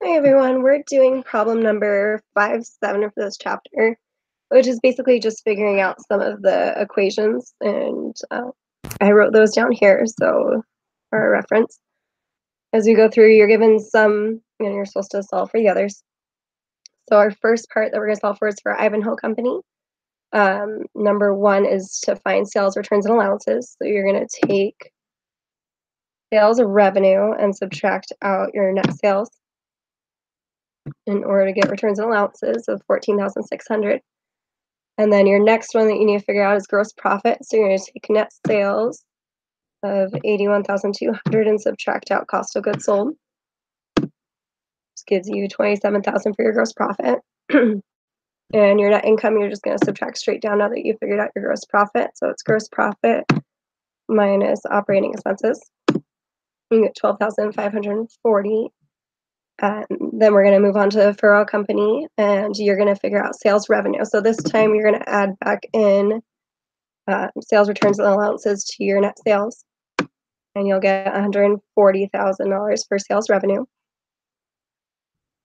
Hi everyone, we're doing problem number 5-7 for this chapter, which is basically just figuring out some of the equations, and I wrote those down here, so for our reference. As we go through, you're given some, and you're supposed to solve for the others. So our first part that we're going to solve for is for Ivanhoe Company. Number 1 is to find sales, returns, and allowances. So you're going to take sales revenue and subtract out your net sales in order to get returns and allowances of 14,600. And then your next one that you need to figure out is gross profit. So you're going to take net sales of 81,200 and subtract out cost of goods sold. This gives you 27,000 for your gross profit. And your net income, you're just going to subtract straight down now that you figured out your gross profit. So it's gross profit minus operating expenses. You get 12,540. Then we're going to move on to Ferrell Company, and you're going to figure out sales revenue. So this time you're going to add back in sales returns and allowances to your net sales, and you'll get $140,000 for sales revenue.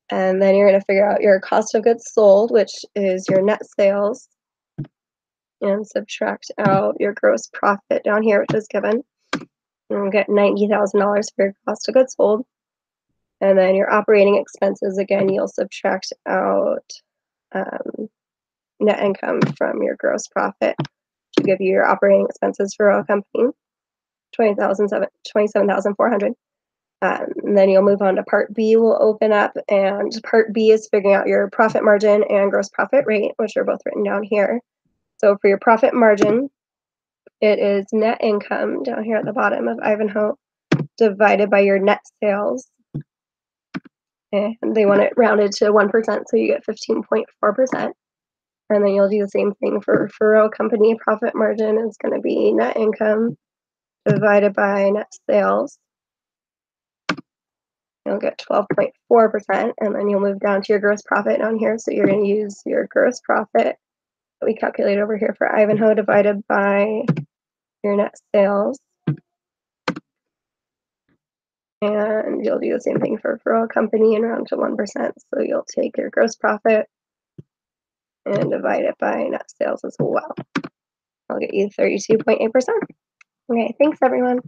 And then you're going to figure out your cost of goods sold, which is your net sales, and subtract out your gross profit down here, which is given. And you'll get $90,000 for your cost of goods sold. And then your operating expenses, again, you'll subtract out net income from your gross profit to give you your operating expenses for a company, 27,400. And then you'll move on to part B will open up, and part B is figuring out your profit margin and gross profit rate, which are both written down here. So for your profit margin, it is net income down here at the bottom of Ivanhoe divided by your net sales. And they want it rounded to 1%, so you get 15.4%. And then you'll do the same thing for Ferrell Company. Profit margin is going to be net income divided by net sales. You'll get 12.4%, and then you'll move down to your gross profit down here. So you're going to use your gross profit that we calculate over here for Ivanhoe divided by your net sales. And you'll do the same thing for Ferrell Company and round to 1%. So you'll take your gross profit and divide it by net sales as well. I'll get you 32.8%. Okay, thanks everyone.